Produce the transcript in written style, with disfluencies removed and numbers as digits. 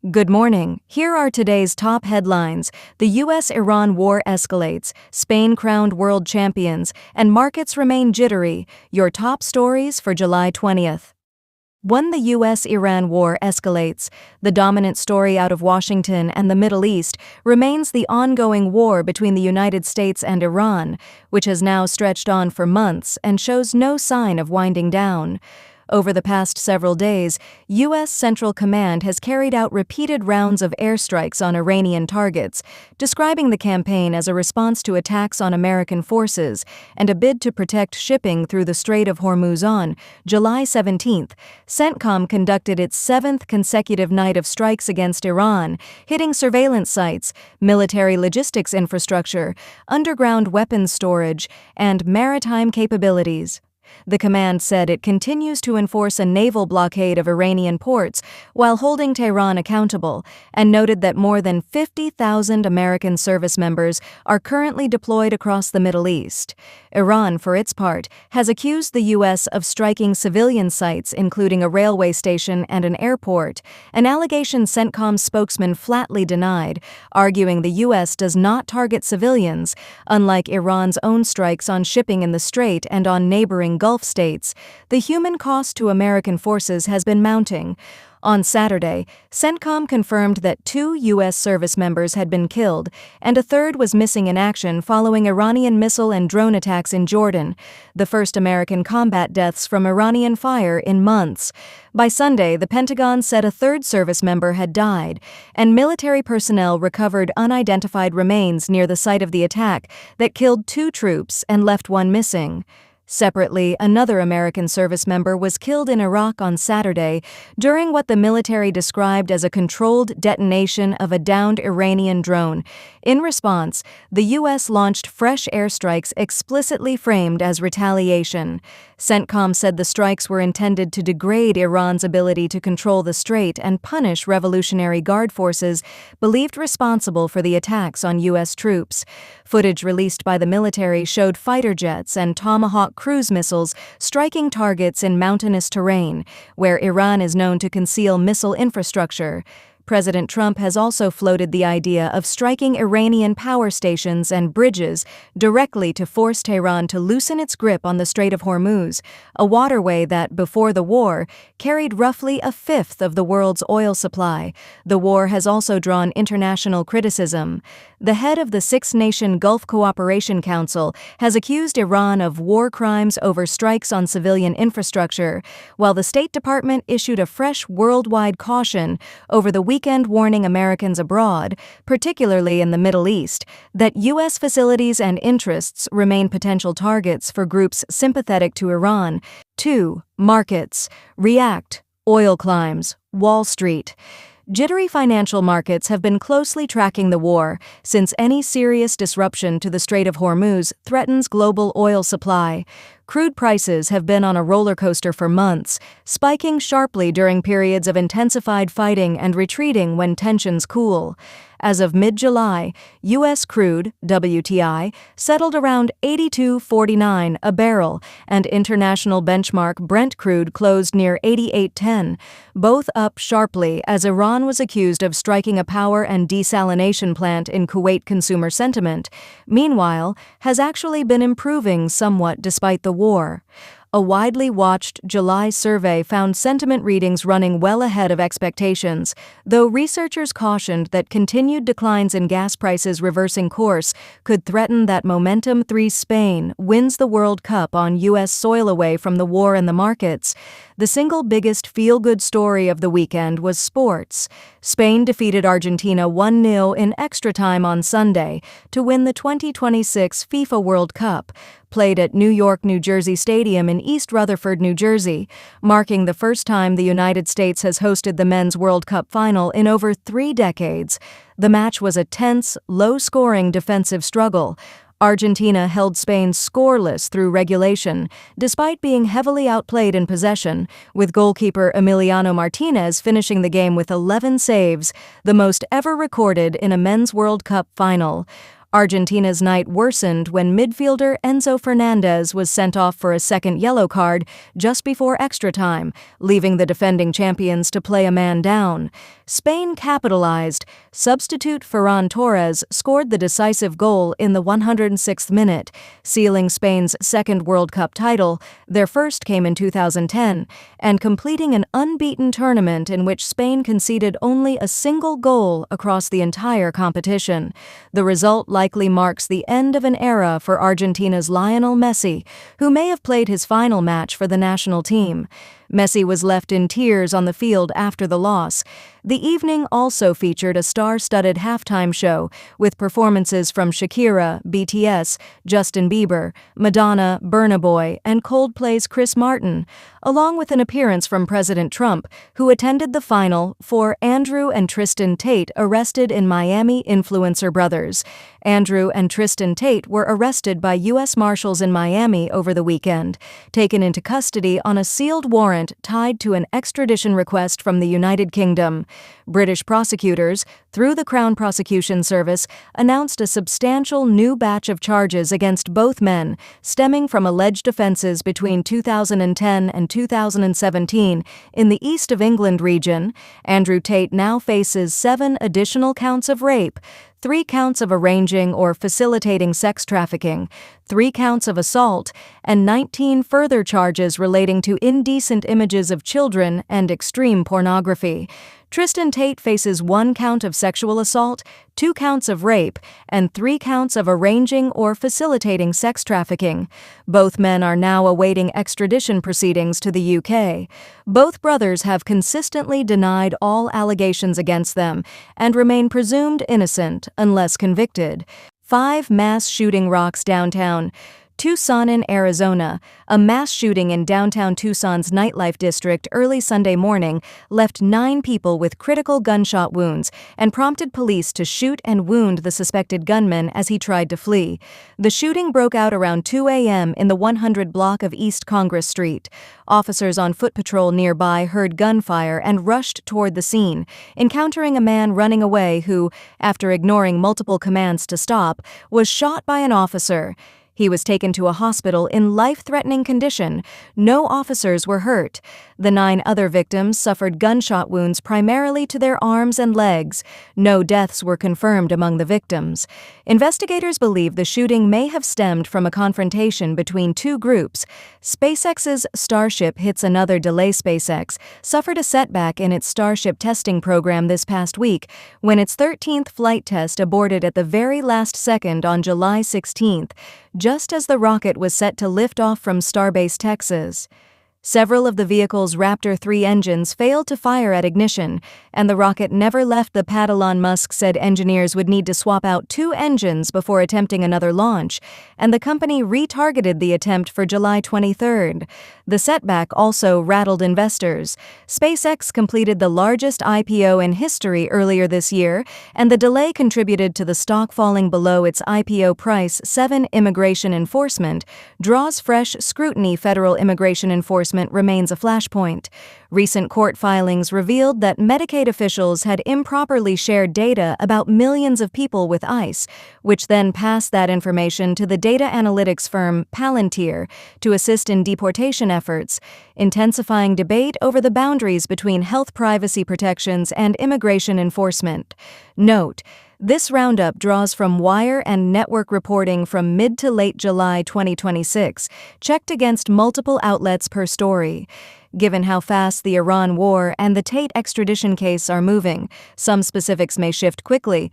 Good morning. Here are today's top headlines. The U.S. Iran War escalates, Spain crowned world champions, and markets remain jittery. Your top stories for July 20th. 1. The U.S. Iran War escalates. The dominant story out of Washington and the Middle East remains the ongoing war between the United States and Iran, which has now stretched on for months and shows no sign of winding down. Over the past several days, U.S. Central Command has carried out repeated rounds of airstrikes on Iranian targets, describing the campaign as a response to attacks on American forces and a bid to protect shipping through the Strait of Hormuz. On July 17th, CENTCOM conducted its seventh consecutive night of strikes against Iran, hitting surveillance sites, military logistics infrastructure, underground weapons storage, and maritime capabilities. The command said it continues to enforce a naval blockade of Iranian ports while holding Tehran accountable, and noted that more than 50,000 American service members are currently deployed across the Middle East. Iran, for its part, has accused the U.S. of striking civilian sites, including a railway station and an airport, an allegation CENTCOM's spokesman flatly denied, arguing the U.S. does not target civilians, unlike Iran's own strikes on shipping in the Strait and on neighboring Gulf states. The human cost to American forces has been mounting. On Saturday, CENTCOM confirmed that 2 U.S. service members had been killed, and a third was missing in action following Iranian missile and drone attacks in Jordan, the first American combat deaths from Iranian fire in months. By Sunday, the Pentagon said a third service member had died, and military personnel recovered unidentified remains near the site of the attack that killed 2 troops and left 1 missing. Separately, another American service member was killed in Iraq on Saturday during what the military described as a controlled detonation of a downed Iranian drone. In response, the U.S. launched fresh airstrikes explicitly framed as retaliation. CENTCOM said the strikes were intended to degrade Iran's ability to control the Strait and punish Revolutionary Guard forces believed responsible for the attacks on U.S. troops. Footage released by the military showed fighter jets and Tomahawk cruise missiles striking targets in mountainous terrain, where Iran is known to conceal missile infrastructure. President Trump has also floated the idea of striking Iranian power stations and bridges directly to force Tehran to loosen its grip on the Strait of Hormuz, a waterway that, before the war, carried roughly a fifth of the world's oil supply. The war has also drawn international criticism. The head of the six-nation Gulf Cooperation Council has accused Iran of war crimes over strikes on civilian infrastructure, while the State Department issued a fresh worldwide caution over the weekend warning Americans abroad, particularly in the Middle East, that U.S. facilities and interests remain potential targets for groups sympathetic to Iran. 2. Markets. React. Oil climbs. Wall Street. Jittery financial markets have been closely tracking the war since any serious disruption to the Strait of Hormuz threatens global oil supply. Crude prices have been on a roller coaster for months, spiking sharply during periods of intensified fighting and retreating when tensions cool. As of mid-July, U.S. crude, WTI, settled around $82.49 a barrel, and international benchmark Brent crude closed near $88.10, both up sharply as Iran was accused of striking a power and desalination plant in Kuwait. Consumer sentiment, meanwhile, has actually been improving somewhat despite the war. A widely watched July survey found sentiment readings running well ahead of expectations, though researchers cautioned that continued declines in gas prices reversing course could threaten that momentum. 3. Spain wins the World Cup on U.S. soil away from the war and the markets. The single biggest feel-good story of the weekend was sports. Spain defeated Argentina 1-0 in extra time on Sunday to win the 2026 FIFA World Cup, played at New York, New Jersey Stadium in East Rutherford, New Jersey, marking the first time the United States has hosted the Men's World Cup final in over 3 decades. The match was a tense, low-scoring defensive struggle. Argentina held Spain scoreless through regulation, despite being heavily outplayed in possession, with goalkeeper Emiliano Martinez finishing the game with 11 saves, the most ever recorded in a Men's World Cup final. Argentina's night worsened when midfielder Enzo Fernandez was sent off for a second yellow card just before extra time, leaving the defending champions to play a man down. Spain capitalized. Substitute Ferran Torres scored the decisive goal in the 106th minute, sealing Spain's second World Cup title. Their first came in 2010, and completing an unbeaten tournament in which Spain conceded only a single goal across the entire competition. The result likely marks the end of an era for Argentina's Lionel Messi, who may have played his final match for the national team. Messi was left in tears on the field after the loss. The evening also featured a star-studded halftime show with performances from Shakira, BTS, Justin Bieber, Madonna, Burna Boy, and Coldplay's Chris Martin, along with an appearance from President Trump, who attended the final for Andrew and Tristan Tate arrested in Miami influencer brothers. Andrew and Tristan Tate were arrested by U.S. Marshals in Miami over the weekend, taken into custody on a sealed warrant tied to an extradition request from the United Kingdom. British prosecutors, through the Crown Prosecution Service, announced a substantial new batch of charges against both men, stemming from alleged offences between 2010 and 2017 in the East of England region. Andrew Tate now faces 7 additional counts of rape, 3 counts of arranging or facilitating sex trafficking, 3 counts of assault, and 19 further charges relating to indecent images of children and extreme pornography. Tristan Tate faces 1 count of sexual assault, 2 counts of rape, and 3 counts of arranging or facilitating sex trafficking. Both men are now awaiting extradition proceedings to the UK. Both brothers have consistently denied all allegations against them and remain presumed innocent unless convicted. 5 mass shooting rocks downtown Tucson in Arizona. A mass shooting in downtown Tucson's nightlife district early Sunday morning left 9 people with critical gunshot wounds and prompted police to shoot and wound the suspected gunman as he tried to flee. The shooting broke out around 2 a.m. in the 100 block of East Congress Street. Officers on foot patrol nearby heard gunfire and rushed toward the scene, encountering a man running away who, after ignoring multiple commands to stop, was shot by an officer. He was taken to a hospital in life-threatening condition. No officers were hurt. The 9 other victims suffered gunshot wounds primarily to their arms and legs. No deaths were confirmed among the victims. Investigators believe the shooting may have stemmed from a confrontation between 2 groups. SpaceX's Starship hits another delay. SpaceX suffered a setback in its Starship testing program this past week when its 13th flight test aborted at the very last second on July 16th. Just as the rocket was set to lift off from Starbase, Texas. Several of the vehicle's Raptor 3 engines failed to fire at ignition, and the rocket never left the pad. Elon Musk said engineers would need to swap out 2 engines before attempting another launch, and the company retargeted the attempt for July 23rd. The setback also rattled investors. SpaceX completed the largest IPO in history earlier this year, and the delay contributed to the stock falling below its IPO price. 7 Immigration enforcement draws fresh scrutiny. Federal immigration enforcement remains a flashpoint. Recent court filings revealed that Medicaid officials had improperly shared data about millions of people with ICE, which then passed that information to the data analytics firm Palantir to assist in deportation efforts, intensifying debate over the boundaries between health privacy protections and immigration enforcement. Note: this roundup draws from wire and network reporting from mid to late July 2026, checked against multiple outlets per story. Given how fast the Iran war and the Tate extradition case are moving, some specifics may shift quickly,